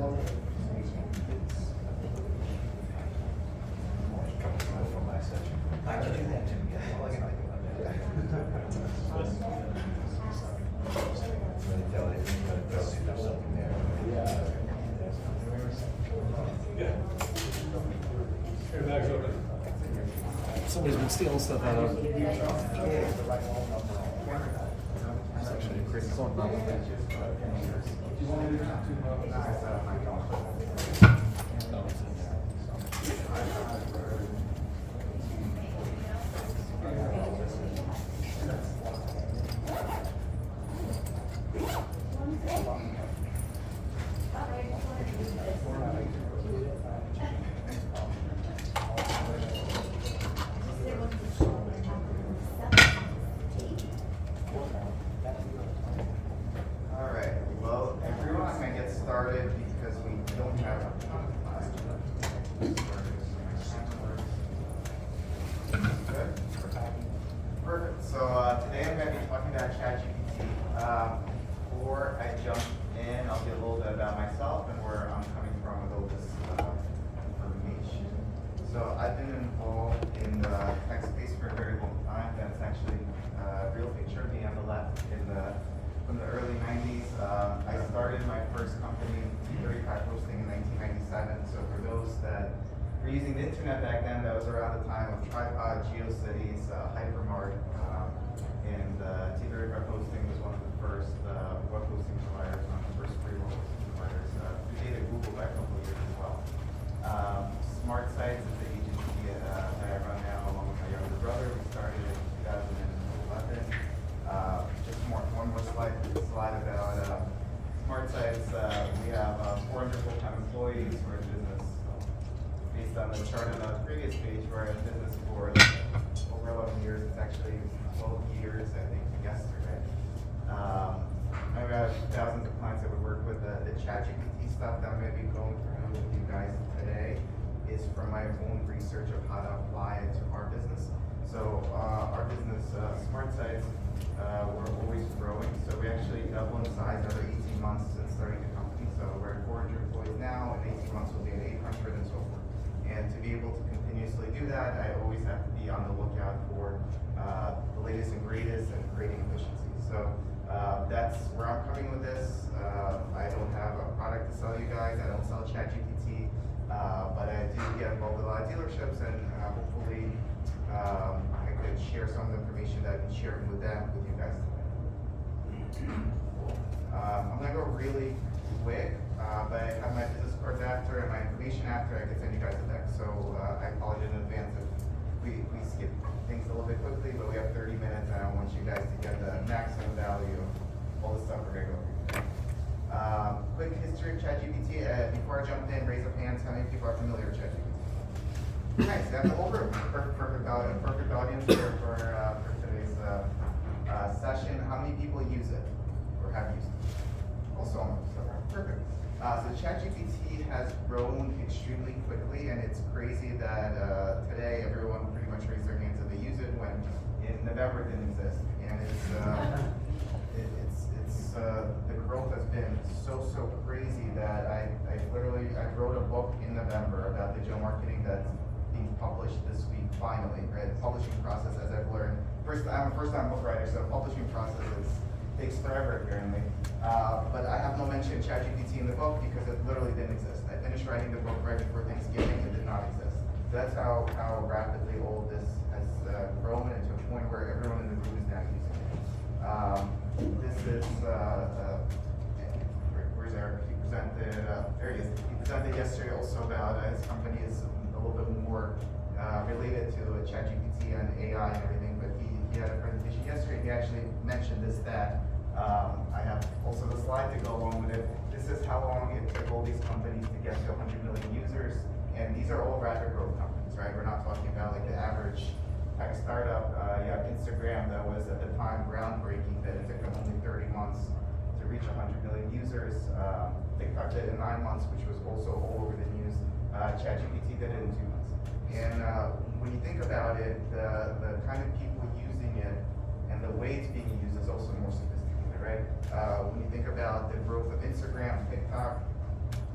I can do that too, yeah. Somebody's been stealing stuff out of it. That's actually a crazy song. Perfect. So today I'm going to be talking about ChatGPT. Before I jump in, I'll get a little bit about myself and where I'm coming from with all this information. So I've been involved in the tech space for a very long time. That's actually a real picture of me on the left from the early 90s. I started my first company, T35 Hosting, in 1997. So for those that were using the internet back then, that was around the time of Tripod, GeoCities, Hypermart, and T35 Hosting was one of the first web hosting providers, one of the first free web hosting providers. Predated Google by a couple of years as well. Smart Sites is the agency that I run now along with my younger brother. We started in 2011. Just one more slide about Smart Sites. We have 400 full-time employees. We're in business. Based on the chart on the previous page, we're in business for over 11 years. It's actually 12 years, I think, yesterday. I've got thousands of clients that we work with. The ChatGPT stuff that I'm going to be going through with you guys today is from my own research of how to apply it to our business. So our business, Smart Sites, we're always growing. So we actually doubled in size every 18 months since starting the company. So we're at 400 employees now. In 18 months, we'll be at 800 and so forth. And to be able to continuously do that, I always have to be on the lookout for the latest and greatest and creating efficiency. So that's where I'm coming with this. I don't have a product to sell you guys. I don't sell ChatGPT, but I do get involved with a lot of dealerships, and hopefully I could share some of the information that I've been sharing with them with you guys today. I'm gonna go really quick, but I have my business cards after and my information after. I can send you guys a deck. So I apologize in advance if we skip things a little bit quickly, but we have 30 minutes and I want you guys to get the maximum value of all the stuff we're gonna go through today. Quick history of ChatGPT. Before I jump in, raise up hands. How many people are familiar with ChatGPT? Nice, that's the whole group. Perfect audience for today's session. How many people use it or have used it? Also, perfect. So ChatGPT has grown extremely quickly, and it's crazy that today everyone pretty much raised their hands that they use it when in November it didn't exist. And the growth has been so crazy that I wrote a book in November about digital marketing that's being published this week finally. Right, the publishing process, as I've learned, I'm a first-time book writer, so publishing process takes forever apparently. But I have no mention of ChatGPT in the book because it literally didn't exist. I finished writing the book right before Thanksgiving. It did not exist. So that's how rapidly all this has grown, and to a point where everyone in the group is now using it. This is where's Eric? He presented. There he is. He presented yesterday also about his company is a little bit more related to ChatGPT and AI and everything. But he had a presentation yesterday. He actually mentioned this stat. I have also the slide to go along with it. This is how long it took all these companies to get to 100 million users, and these are all rapid growth companies, right? We're not talking about like the average tech startup. You have Instagram that was at the time groundbreaking, that it took them only 30 months to reach 100 million users. TikTok did it in 9 months, which was also all over the news. ChatGPT did it in 2 months. And when you think about it, the kind of people using it and the way it's being used is also more sophisticated, right? When you think about the growth of Instagram, TikTok,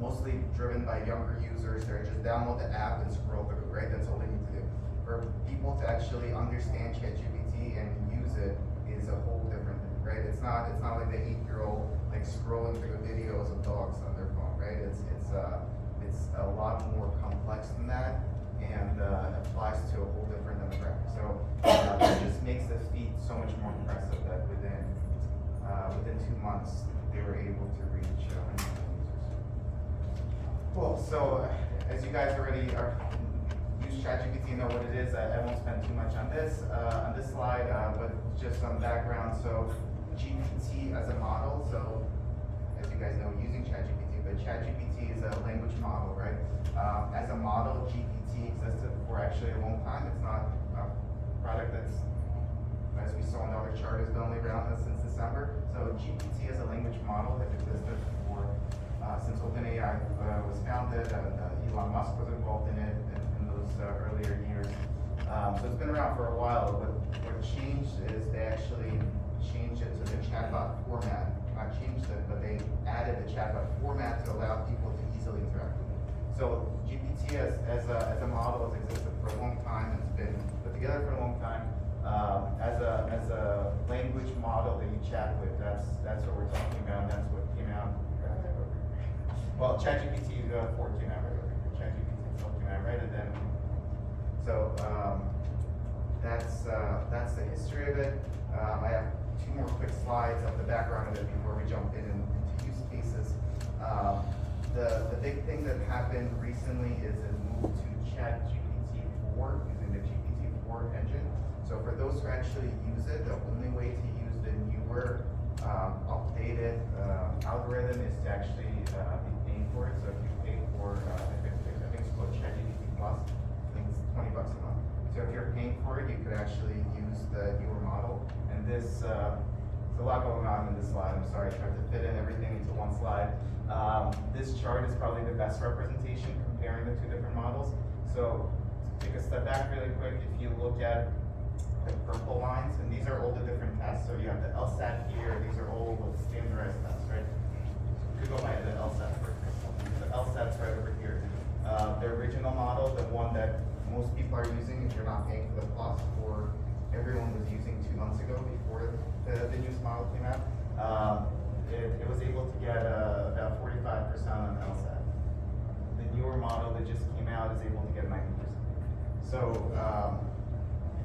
mostly driven by younger users. They're just download the app and scroll through, right? That's all they need to do. For people to actually understand ChatGPT and use it is a whole different thing, right? It's not like the 8-year-old like scrolling through videos of dogs on their phone, right? It's a lot more complex than that, and applies to a whole different demographic. So it just makes the feed so much more impressive that within 2 months they were able to reach users. Cool. So as you guys already use ChatGPT and know what it is, I won't spend too much on this slide, but just some background. So GPT as a model. So as you guys know, using ChatGPT, but ChatGPT is a language model, right? As a model, GPT existed for actually a long time. It's not a product that's, as we saw in the other chart, has been only around since December. So GPT as a language model has existed for since OpenAI was founded. Elon Musk was involved in it in those earlier years. So it's been around for a while. But what changed is they actually changed it to the chatbot format. Not changed it, but they added the chatbot format to allow people to easily interact with it. So GPT as a model has existed for a long time. It's been put together for a long time. As a language model that you chat with, that's what we're talking about. That's what came out. Well, ChatGPT 4 came out, right? ChatGPT 4 came out, right? And then, so that's the history of it. I have 2 more quick slides of the background of it before we jump into use cases. The big thing that happened recently is it moved to ChatGPT 4 using the GPT-4 engine. So for those who actually use it, the only way to use the newer, updated algorithm is to actually be paying for it. So if you pay for, I think it's called ChatGPT Plus, I think it's $20 a month. So if you're paying for it, you could actually use the newer model. And this, there's a lot going on in this slide. I'm sorry, I tried to fit in everything into one slide. This chart is probably the best representation comparing the 2 different models. So to take a step back really quick, if you look at the purple lines, and these are all the different tests. So you have the LSAT here. These are all the standardized tests, right? So you could go by the LSAT, for example. The LSAT's right over here. The original model, the one that most people are using if you're not paying for the plus, or everyone was using 2 months ago before the newest model came out, it was able to get about 45% on LSAT. The newer model that just came out is able to get 90%. So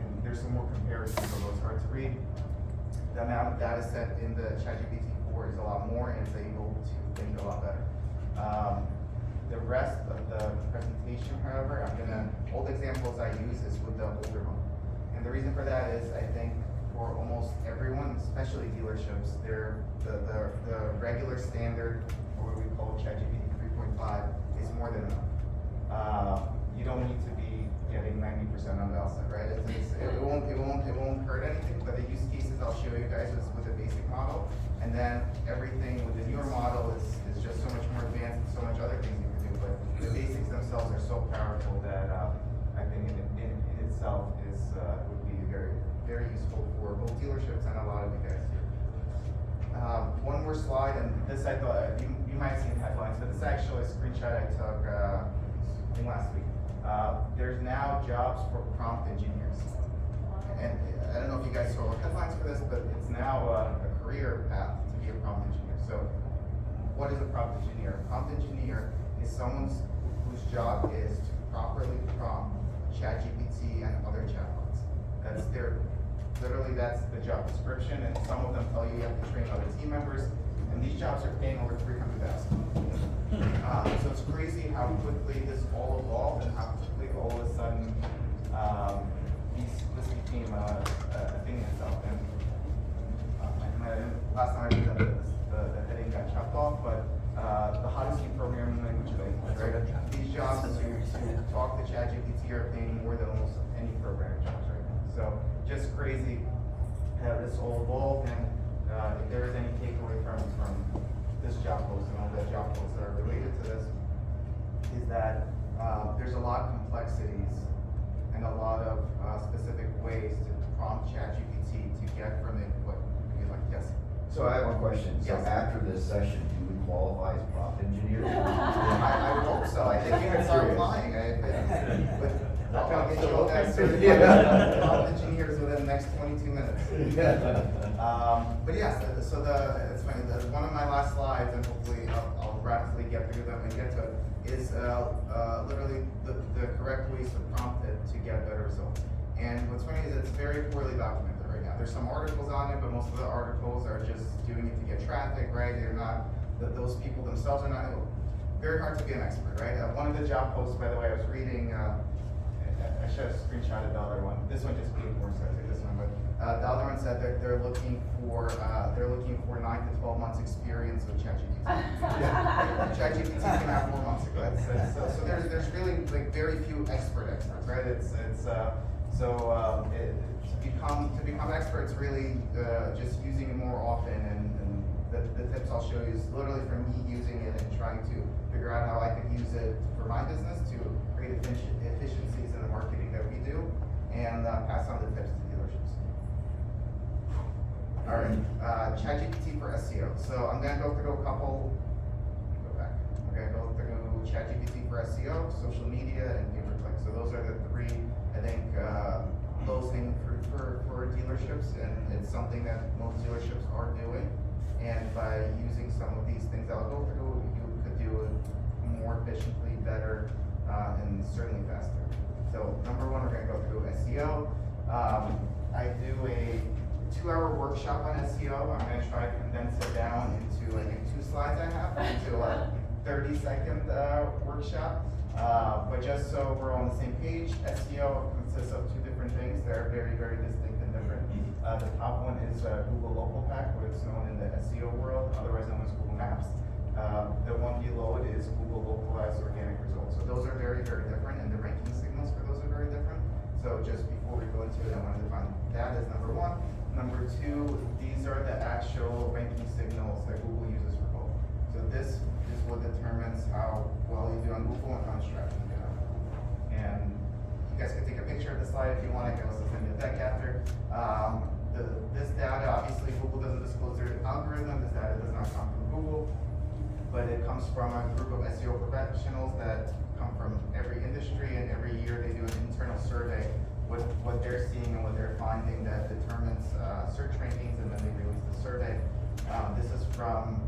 and there's some more comparisons, although it's hard to read. The amount of data set in the ChatGPT 4 is a lot more, and it's able to think a lot better. The rest of the presentation, however, all the examples I use is with the older model. And the reason for that is, I think, for almost everyone, especially dealerships, the regular standard, or what we call ChatGPT 3.5, is more than enough. You don't need to be getting 90% on the LSAT, right? It won't hurt anything, but the use cases I'll show you guys is with the basic model, and then everything with the newer model is just so much more advanced and so much other things you can do. But the basics themselves are so powerful that I think in itself would be very, very useful for both dealerships and a lot of you guys here. One more slide, and this I thought you might have seen headlines, but this is actually a screenshot I took last week. There's now jobs for prompt engineers, and I don't know if you guys saw headlines for this, but it's now a career path to be a prompt engineer. So, what is a prompt engineer? A prompt engineer is someone whose job is to properly prompt ChatGPT and other chatbots. That's the job description, and some of them tell you have to train other team members, and these jobs are paying over $300,000. So it's crazy how quickly this all evolved and how quickly all of a sudden this became a thing in itself. And last time I presented this, the heading got chopped off, but the hottest new programming language is English, right? These jobs to talk to ChatGPT are paying more than almost any programming jobs right now. So just crazy how this all evolved, and if there is any takeaway from this job post and all the job posts that are related to this, is that there's a lot of complexities and a lot of specific ways to prompt ChatGPT to get from it what you like. Yes. So I have one question. So Yes. after this session, do we qualify as prompt engineers? guys certified prompt engineers within the next 22 minutes. But yes, so it's funny. One of my last slides, and hopefully I'll rapidly get through them and get to it, is literally the correct ways to prompt it to get better results. And what's funny is it's very poorly documented right now. There's some articles on it, but most of the articles are just doing it to get traffic, right? They're not, those people themselves are not, very hard to be an expert, right? One of the job posts, by the way, I was reading, I should have screenshotted the other one. This one just being more, so I took this one, but the other one said that they're looking for 9 to 12 months experience with ChatGPT. ChatGPT came out 4 months ago. So there's really like very few experts, right? To become experts, really just using it more often, and the tips I'll show you is literally from me using it and trying to figure out how I could use it for my business to create efficiencies in the marketing that we do, and pass on the tips to dealerships. All right, ChatGPT for SEO. So I'm gonna go through a couple. Go back. We're gonna go through ChatGPT for SEO, social media, and pay-per-click. So those are the three, I think, lowest hanging fruit for dealerships, and it's something that most dealerships are doing. And by using some of these things I'll go through, you could do it more efficiently, better, and certainly faster. So number one, we're gonna go through SEO. I do a 2-hour workshop on SEO. I'm gonna try to condense it down into, I think, 2 slides I have, into a 30-second workshop. But just so we're on the same page, SEO consists of 2 different things. They're very, very distinct and different. The top one is Google Local Pack, what it's known in the SEO world, otherwise known as Google Maps. The one below it is Google Localized Organic Results. So those are very, very different, and the ranking signals for those are very different. So just before we go into it, I wanted to find that as number one. Number two, these are the actual ranking signals that Google uses for both. So this is what determines how well you do on Google and how much traffic you get on Google. And you guys can take a picture of the slide if you want. I can also send you a deck after. This data, obviously Google doesn't disclose their algorithm. This data does not come from Google, but it comes from a group of SEO professionals that come from every industry, and every year they do an internal survey with what they're seeing and what they're finding that determines search rankings, and then they release the survey. This is from,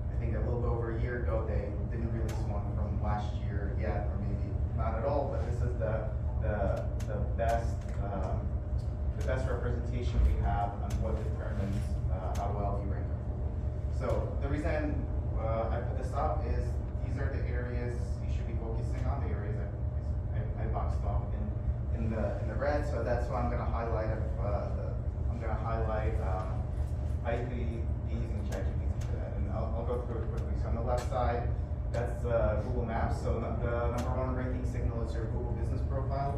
I think, a little bit over a year ago. They didn't release one from last year yet, or maybe not at all, but this is the best representation we have on what determines how well you rank on Google. So the reason I put this up is these are the areas you should be focusing on, the areas I boxed off in the red. So that's what I'm going to highlight. I could be using ChatGPT for that, and I'll go through it quickly. So on the left side, that's Google Maps. So the number one ranking signal is your Google business profile.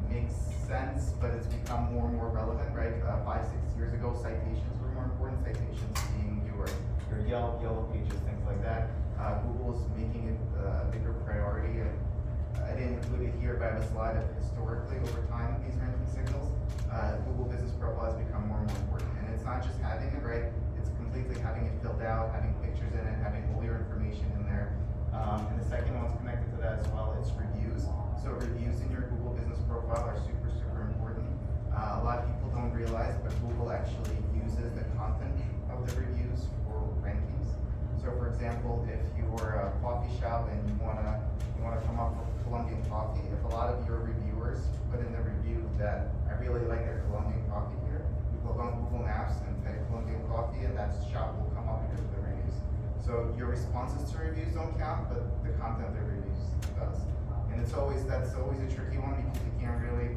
Makes sense, but it's become more and more relevant, right? 5-6 years ago, citations were more important. Citations being your Yelp, Yellow Pages, things like that. Google is making it a bigger priority. And I didn't include it here, but I have a slide of historically over time these ranking signals. Google business profile has become more and more important, and it's not just having it, right? It's completely having it filled out, having pictures in it, having all your information in there. And the second one's connected to that as well. It's reviews. So reviews in your Google business profile are super, super important. A lot of people don't realize, but Google actually uses the content of the reviews for rankings. So for example, if you're a coffee shop and you wanna come up with Colombian coffee, if a lot of your reviewers put in the review that I really like their Colombian coffee here, you go on Google Maps and type Colombian coffee, and that shop will come up because of the reviews. So your responses to reviews don't count, but the content of the reviews does. And that's always a tricky one, because you can't really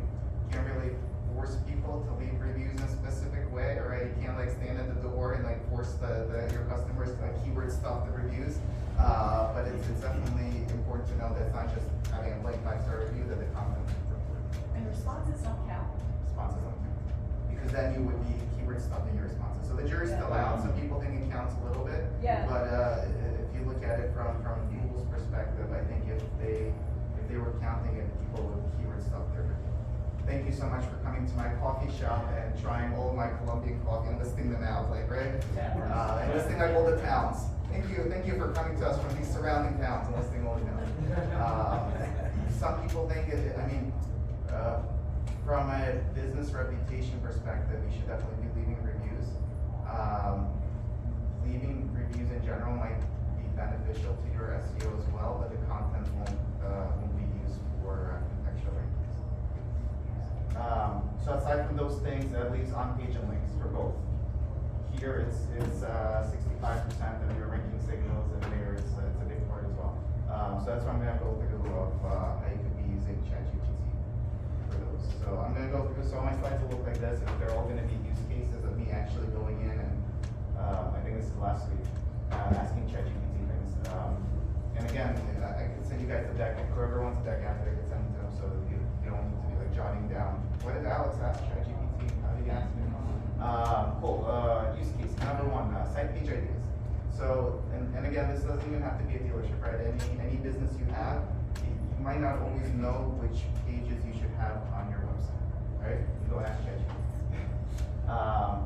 force people to leave reviews in a specific way, right? You can't like stand at the door and like force your customers to like keyword stuff the reviews. But it's definitely important to know that it's not just having a blank 5-star review, that the content is important. And responses don't count. Responses don't count, because then you would be keyword stuffing your responses. So the jury's still out. Some people think it counts a little bit. Yeah. But if you look at it from Google's perspective, I think if they were counting it, people would keyword stuff their review. Thank you so much for coming to my coffee shop and trying all my Colombian coffee and listing them out, like, right? And listing like all the towns. Thank you for coming to us from these surrounding towns and listing all the towns. Some people think reputation perspective, you should definitely be leaving reviews. Leaving reviews in general might be beneficial to your SEO as well, but the content won't be used for contextual rankings. So aside from those things, that leaves on-page and links for both. Here it's 65% of your ranking signals, and there it's a big part as well. So that's why I'm gonna go through of how you could be using ChatGPT for those. So I'm gonna go through, so all my slides will look like this, and they're all gonna be use cases of me actually going in and, I think this is last week, asking ChatGPT things. And again, I can send you guys the deck, whoever wants the deck after, I can send it to them, so you don't need to be like jotting down, what did Alex ask ChatGPT, how did he ask me? Cool, use case, number one, site page ideas. So, and again, this doesn't even have to be a dealership, right? Any business you have, you might not always know which pages you should have on your website, right? You go ask ChatGPT.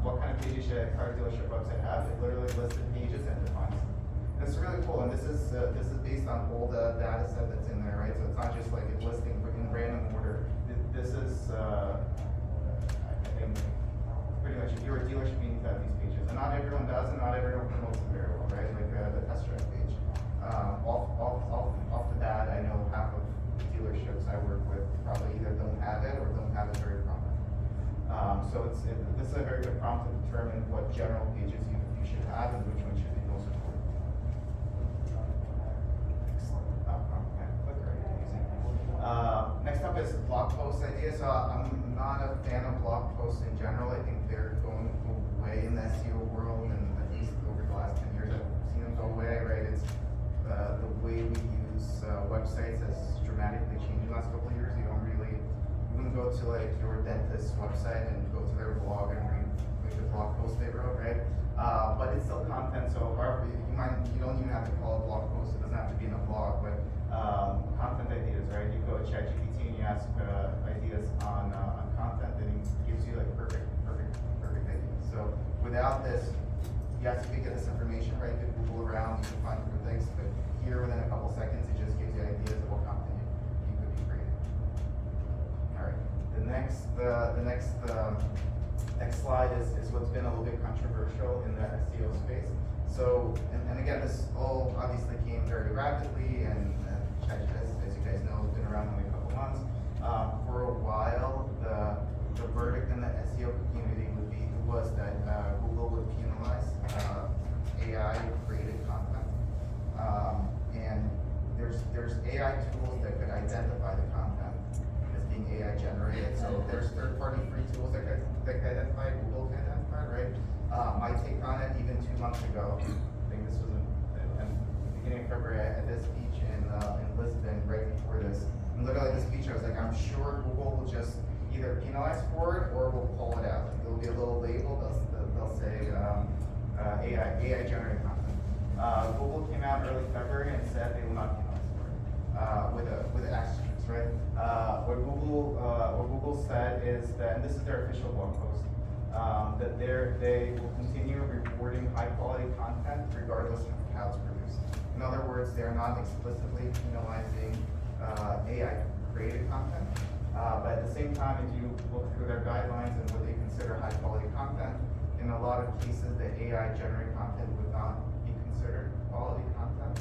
What kind of pages should a car dealership website have? It literally lists the pages and defines them. This is really cool, and this is based on all the data set that's in there, right? So it's not just like it's listing in random order. This is, I think, pretty much if you're a dealership, you need to have these pages, and not everyone does, and not everyone promotes them very well, right? Like the test drive page. Off the bat, I know half of the dealerships I work with probably either don't have it or don't have it very prominent. So this is a very good prompt to determine what general pages you should have and which one should be most important. Excellent. Click right using. Next up is blog post ideas. So I'm not a fan of blog posts in general. I think they're going away in the SEO world, and at least over the last 10 years, I've seen them go away, right? It's the way we use websites has dramatically changed in the last couple of years. You wouldn't go to like your dentist's website and go to their blog and read like the blog post they wrote, right? But it's still content, so you don't even have to call it a blog post. It doesn't have to be in a blog, but content ideas, right? You go to ChatGPT and you ask ideas on content, and it gives you like perfect ideas. So without this, you have to get this information, right? You can Google around, you can find different things, but here within a couple seconds, it just gives you ideas of what content you could be creating. All right. The next slide is what's been a little bit controversial in the SEO space. So, and again, this all obviously came very rapidly, and ChatGPT, as you guys know, has been around only a couple months. For a while, the verdict in the SEO community was that Google would penalize AI-created content, and there's AI tools that could identify the content as being AI generated. So there's third-party free tools that can identify, Google can identify, right? My take on it, even 2 months ago, I think this was in the beginning of February, at this speech in Lisbon, right before this. And literally this speech, I was like, I'm sure Google will just either penalize for it or will pull it out. There'll be a little label, they'll say AI generated content. Google came out early February and said they will not penalize for it with an asterisk, right? What Google said is that, and this is their official blog post, that they will continue rewarding high quality content regardless of how it's produced. In other words, they're not explicitly penalizing AI created content. But at the same time, if you look through their guidelines and what they consider high quality content, in a lot of cases the AI generated content would not be considered quality content.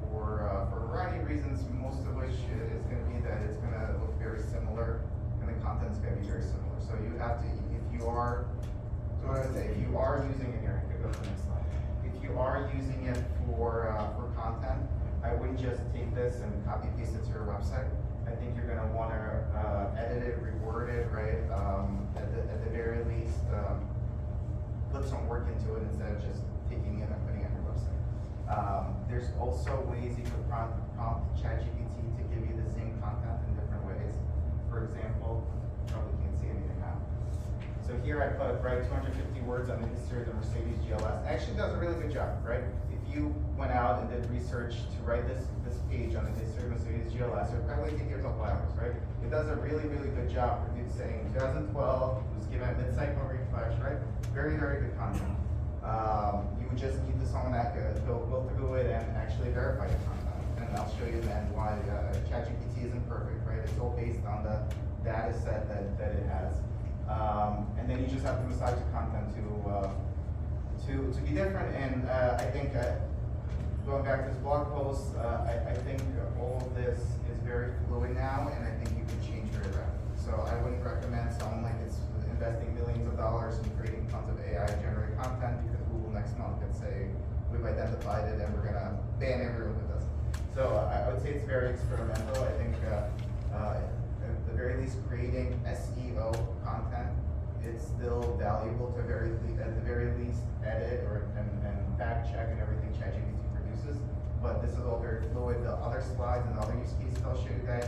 For a variety of reasons, most of which is going to be that it's going to look very similar and the content is going to be very similar. So you have to, if you are using it here, I could go to the next slide. If you are using it for content, I wouldn't just take this and copy paste it to your website. I think you're going to want to edit it, reword it, right? At the very least, put some work into it instead of just taking it and putting it on your website. There's also ways you could prompt ChatGPT to give you the same content in different ways. For example, probably can't see anything now. So here I put, right, 250 words on the history of the Mercedes GLS. It actually does a really good job, right? If you went out and did research to write this page on the history of Mercedes GLS, it would probably take you a couple hours, right? It does a really good job for saying 2012, it was given a mid-cycle refresh, right? Very good content. You would just need someone that could go through it and actually verify the content. And I'll show you then why ChatGPT isn't perfect, right? It's all based on the data set that it has. And then you just have to massage the content to be different. And I think going back to this blog post, I think all of this is very fluid now, and I think you can change very rapidly. So I wouldn't recommend someone like it's investing millions of dollars in creating tons of AI generated content because Google next month could say we've identified it and we're gonna ban everyone who does it. So I would say it's very experimental. I think at the very least creating SEO content, it's still valuable to at the very least edit and fact check and everything ChatGPT produces. But this is all very fluid. The other slides and other use cases I'll show you guys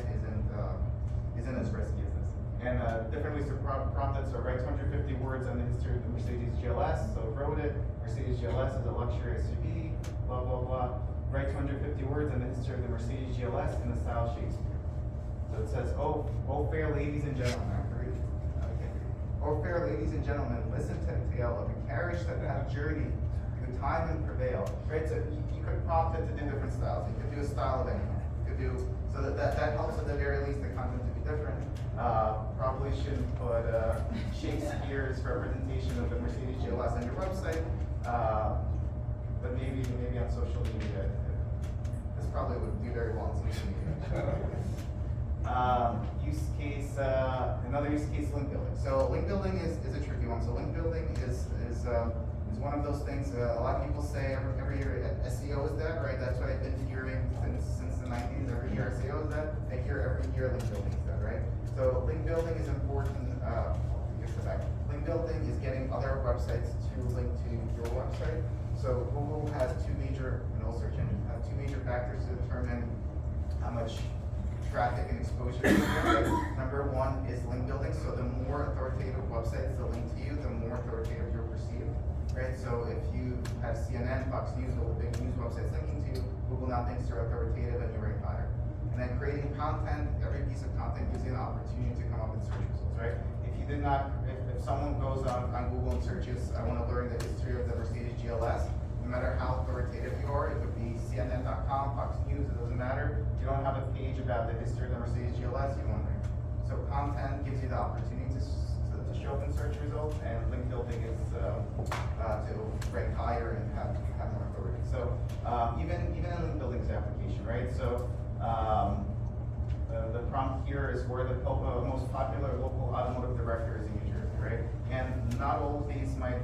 isn't as risky as this. And different ways to prompt it. So write 250 words on the history of the Mercedes GLS. So wrote it. Mercedes GLS is a luxury SUV. Blah blah blah. Write 250 words on the history of the Mercedes GLS in the style of Shakespeare. So it says, oh fair ladies and gentlemen. Oh, fair ladies and gentlemen, listen to the tale of a carriage that hath journeyed through time and prevail. Right? So you could prompt it to do different styles. You could do a style of anything. You could do so that helps at the very least the content to be different. Probably shouldn't put Shakespeare's representation of the Mercedes GLS on your website, but maybe on social media. This probably would do very well on social media. Use case, another use case, link building. So link building is a tricky one. So link building is one of those things a lot of people say every year SEO is dead, right? That's what I've been hearing since the 90s. Every year SEO is dead. I hear every year link building is dead, right? So link building is important. Link building is getting other websites to link to your website. So Google has two major, and all search engines have two major factors to determine how much traffic and exposure. Right? Number one is link building. So the more authoritative websites that link to you, the more authoritative you're perceived. Right? So if you have CNN, Fox News, all the big news websites linking to you, Google now thinks you're authoritative and you rank higher. And then creating content, every piece of content gives you an opportunity to come up with search results, right? If you did not, if someone goes on Google and searches, I want to learn the history of the Mercedes GLS, no matter how authoritative you are, it could be CNN.com, Fox News, it doesn't matter. You don't have a page about the history of the Mercedes GLS, you won't rank. So content gives you the opportunity to show up in search results, and link building is to rank higher and have more authority. So even in link building's application, right? So the prompt here is where the most popular local automotive director is in New Jersey, right? And not all of these might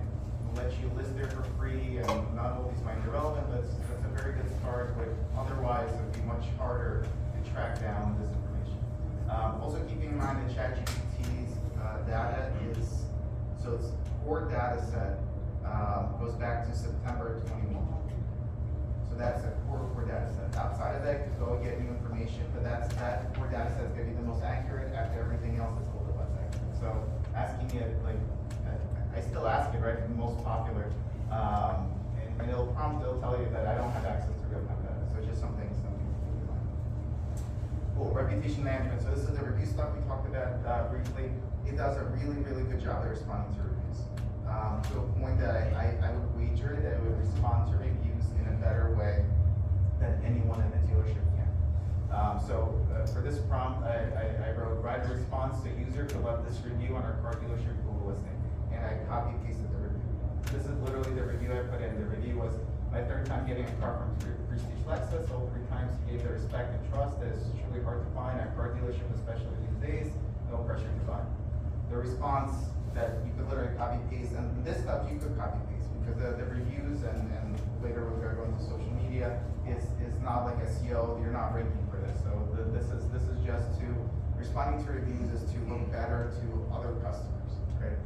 let you list there for free, and not all of these might be relevant, but that's a very good start. With otherwise, it would be much harder to track down this information. Also, keeping in mind that ChatGPT's data is, so its core data set goes back to September 21. So that's a core data set. Outside of that, you could go and get new information, but that core data set is going to be the most accurate after everything else is a little bit less accurate. So asking it, like, I still ask it, right, the most popular, and it'll tell you that I don't have access to real-time data. So it's just something to keep in mind. Cool, reputation management. So this is the review stuff we talked about briefly. It does a really good job at responding to reviews. To a point that I would wager that it would respond to reviews in a better way than anyone in the dealership can. For this prompt, I wrote, write a response to user who left this review on our car dealership Google listing. And I copy pasted the review. This is literally the review I put in. The review was my third time getting a car from Prestige Lexus. All 3 times he gave the respect and trust that is truly hard to find at a car dealership, especially these days. No pressure to buy. The response that you could literally copy paste, and this stuff you could copy paste because the reviews and later we're going to go into social media is not like SEO. You're not ranking for this. So this is just to responding to reviews is to look better to other customers. Right?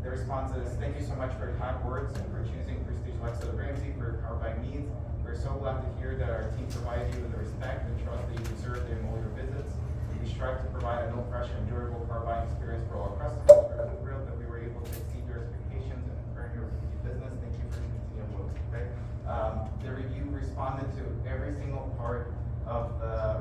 The response is, thank you so much for your kind words and for choosing Prestige Lexus of Ramsey for your car buying needs. We're so glad to hear that our team provides you with the respect and trust that you deserve during all your visits. We strive to provide a no-pressure, enjoyable car buying experience for all our customers. We're thrilled that we were able to exceed your expectations and earn your repeat business. Thank you for your continued loyalty. Right? The review responded to every single part of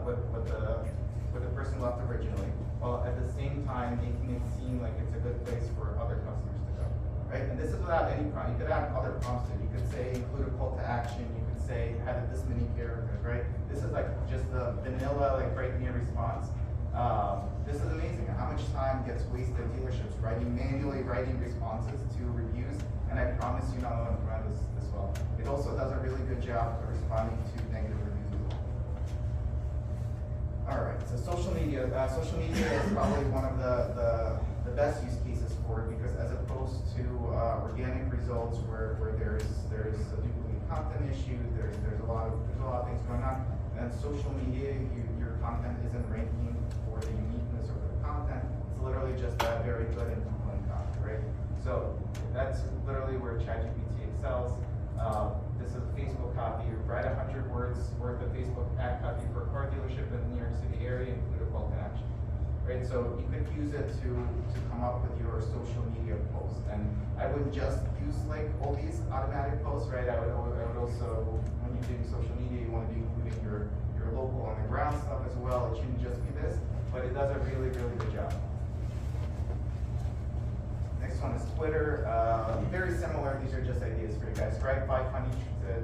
what the person left originally, while at the same time making it seem like it's a good place for other customers to go, right? And this is without any prompt. You could add other prompts in. You could say include a call to action. You could say have this many characters, right? This is like just the vanilla, like write me a response. This is amazing. How much time gets wasted at dealerships manually writing responses to reviews, and I promise you not only around this well. It also does a really good job of responding to negative reviews as well. All right, so social media. Social media is probably one of the best use cases for it, because as opposed to organic results where there's a duplicate content issue, there's a lot of things going on. And social media, your content isn't ranking for the uniqueness of the content. It's literally just a very good and compelling content, right? So that's literally where ChatGPT excels. This is a Facebook copy. Write 100 words worth of Facebook ad copy for a car dealership in the New York City area, include a call to action. Right, so you could use it to come up with your social media posts, and I wouldn't just use like all these automatic posts, right? I would also, when you're doing social media, you want to be including your local on the ground stuff as well. It shouldn't just be this, but it does a really good job. Next one is Twitter. Very similar. These are just ideas for you guys. Write 5 funny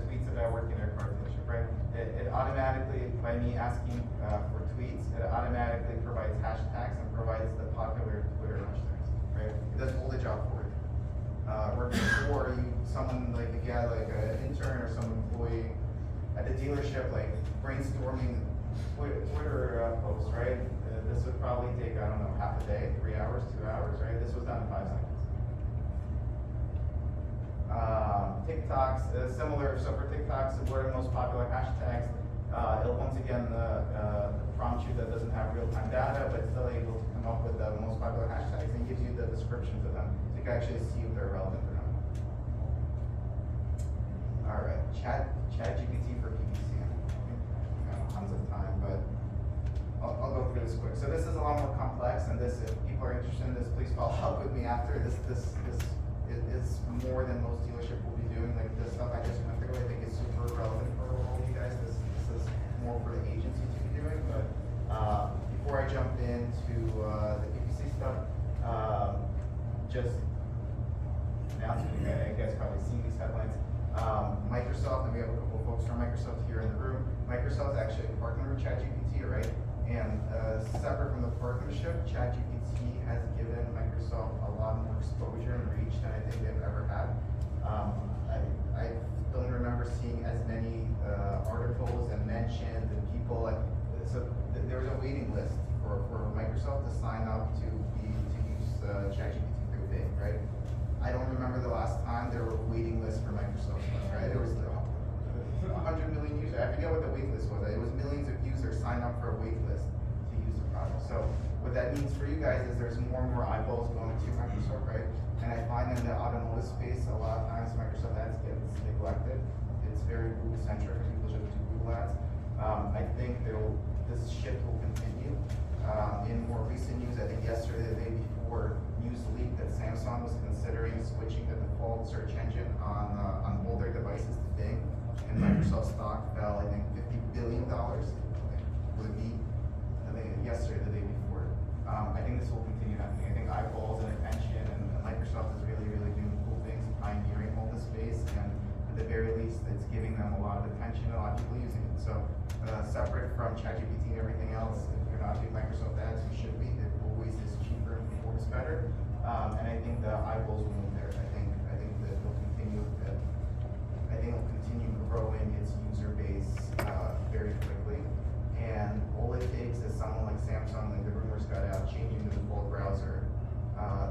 tweets about working at a car dealership, right? It automatically, by me asking for tweets, it automatically provides hashtags and provides the popular Twitter hashtags, right? It does all the job for you. Where before someone like an intern or some employee at the dealership, like brainstorming Twitter posts, right? This would probably take, I don't know, half a day, 3 hours, 2 hours, right? This was done in 5 seconds. TikToks, similar. So for TikToks, what are the most popular hashtags? It'll once again prompt you that doesn't have real-time data, but still able to come up with the most popular hashtags and gives you the descriptions of them, so you can actually see if they're relevant or not. All right, ChatGPT for PPC. Tons of time, but I'll go through this quick. So this is a lot more complex, and this, if people are interested in this, please follow up with me after. This is more than most dealership will be doing. Like this stuff I just went through, I think is super relevant for all of you guys. This is more for the agency to be doing. But before I jump into the PPC stuff, just announcing, you guys probably seen these headlines. Microsoft, and we have a couple of folks from Microsoft here in the room. Microsoft's actually a partner with ChatGPT, right? And separate from the partnership, ChatGPT has given Microsoft a lot more exposure and reach than I think they've ever had. I don't remember seeing as many articles and mentions and people. There was a waiting list for Microsoft to sign up to use ChatGPT through Bing, right? I don't remember the last time there were a waiting list for Microsoft, right? There was 100 million users. I forget what the wait list was. It was millions of users signed up for a wait list to use the product. So what that means for you guys is there's more and more eyeballs going to Microsoft, right? And I find in the automotive space, a lot of times Microsoft ads gets neglected. It's very Google centric. People just do Google ads. I think this shift will continue. In more recent news, I think yesterday, the day before, news leaked that Samsung was considering switching the default search engine on older devices to Bing, and Microsoft stock fell, I think, $50 billion with a B. I think yesterday, the day before. I think this will continue happening. I think eyeballs and attention, and Microsoft is really doing cool things, pioneering all this space, and at the very least, it's giving them a lot of attention, a lot of people using it. So, separate from ChatGPT and everything else, if you're not doing Microsoft ads, you should be. It always is cheaper and works better. And I think the eyeballs will move there. I think that it'll continue. I think it'll continue growing its user base very quickly. And all it takes is someone like Samsung, like the rumors got out, changing the default browser.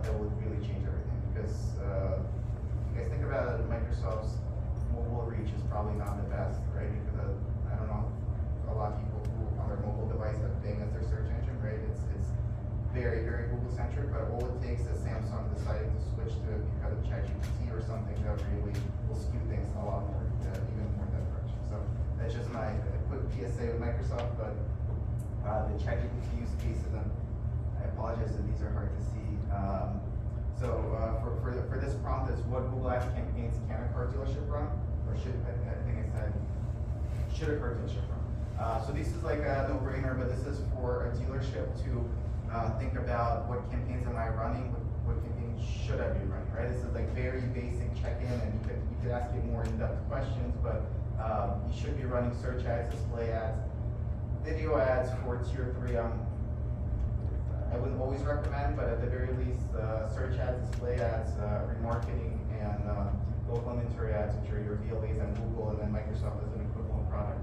That would really change everything. Because you guys think about it, Microsoft's mobile reach is probably not the best, right? Because I don't know, a lot of people who on their mobile device have Bing as their search engine, right? It's very Google centric, but all it takes is Samsung deciding to switch to it because of ChatGPT or something that really will skew things a lot more, even more in that direction. So that's just my quick PSA with Microsoft, but the ChatGPT use cases, and I apologize if these are hard to see. For this prompt is what Google Ads campaigns can a car dealership run, or should a car dealership run? So this is like a no-brainer, but this is for a dealership to think about what campaigns am I running, what campaigns should I be running, right? This is like very basic check-in, and you could ask it more in-depth questions, but you should be running search ads, display ads, video ads for tier 3. I wouldn't always recommend, but at the very least, search ads, display ads, remarketing, and local inventory ads, which are your VLAs on Google, and then Microsoft as an equivalent product.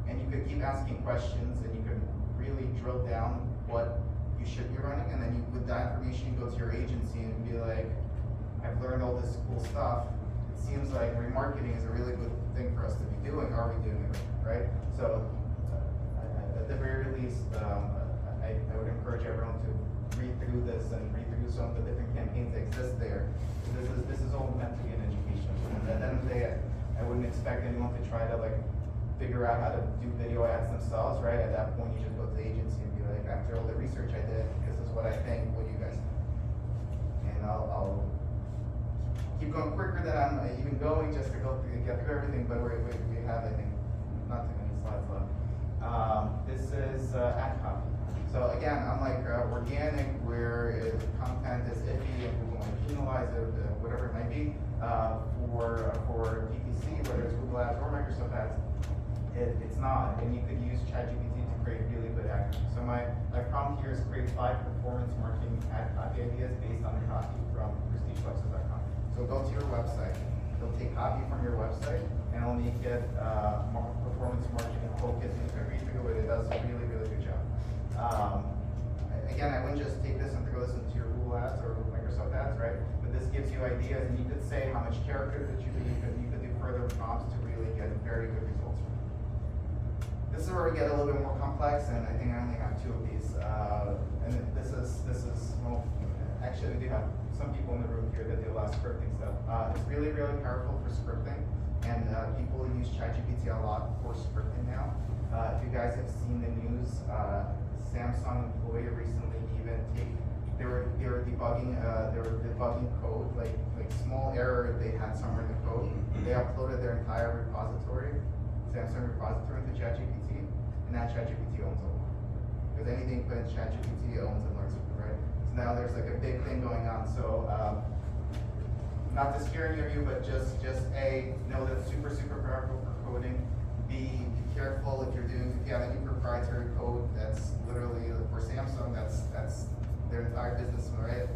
And you could keep asking questions, and you could really drill down what you should be running, and then with that information, you go to your agency and be like, I've learned all this cool stuff. It seems like remarketing is a really good thing for us to be doing. Are we doing it right? So, at the very least, I would encourage everyone to read through this and read through some of the different campaigns that exist there. This is all meant to be an education. And at the end of the day, I wouldn't expect anyone to try to like figure out how to do video ads themselves, right? At that point, you just go to the agency and be like, after all the research I did, this is what I think. What do you guys think? And I'll keep going quicker than I'm even going just to get through everything. But we have, I think, not too many slides left. This is ad copy. So again, unlike organic, where the content is iffy and Google might penalize it, whatever it might be, for PPC, whether it's Google Ads or Microsoft Ads, it's not. And you could use ChatGPT to create really good ad copy. So my prompt here is create 5 performance marketing ad copy ideas based on the copy from prestigelexus.com. So go to your website. It'll take copy from your website and it'll make it performance marketing focused. You can read through it. It does a really, really good job. Again, I wouldn't just take this and throw this into your Google Ads or Microsoft Ads, right? But this gives you ideas, and you could say how much character that you could do further prompts to really get very good results from it. This is where we get a little bit more complex, and I think I only have 2 of these. And this is well, actually we do have some people in the room here that do a lot of scripting stuff. It's really, really powerful for scripting, and people use ChatGPT a lot for scripting now. If you guys have seen the news, Samsung employee recently they were debugging code, like small error they had somewhere in the code. They uploaded their entire repository, Samsung repository, into ChatGPT, and now ChatGPT owns it. Because anything put in ChatGPT owns and learns from it, right? So now there's like a big thing going on. So not to scare any of you, but just A, know that it's super, super powerful for coding. Be careful if you have any proprietary code that's literally for Samsung, that's their entire business, right?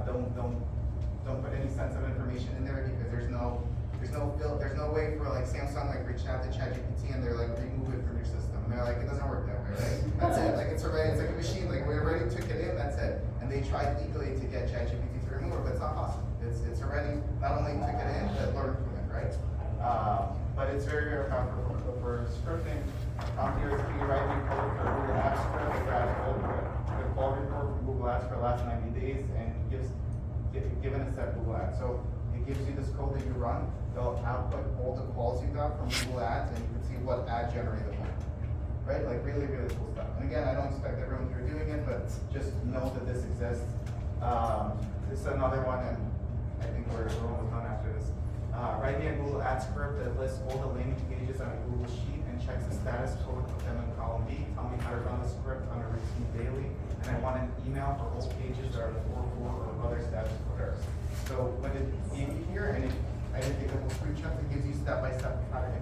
Don't put any sensitive information in there, because there's no way for like Samsung like reach out to ChatGPT and they're like remove it from your system. And they're like, it doesn't work that way, right? That's it. Like it's like a machine. Like we already took it in. That's it. And they tried legally to get ChatGPT to remove it, but it's not possible. It's already not only took it in, but learned from it, right? But it's very, very powerful for scripting. Here is the writing code for Google Ads script. It grabs all the quality report from Google Ads for the last 90 days and given a set Google Ads. So it gives you this code that you run. It'll output all the calls you got from Google Ads, and you can see what ad generated them. Right? Like really, really cool stuff. And again, I don't expect everyone here doing it, but just know that this exists. This is another one, and I think we're almost done after this. Write me a Google Ads script that lists all the landing pages on a Google Sheet and checks the status code of them in column B. Tell me how to run the script on a routine daily. And I want an email for all pages that are 4 or other status code errors. So when it gave you here, and I didn't take a couple screenshots, it gives you step-by-step how to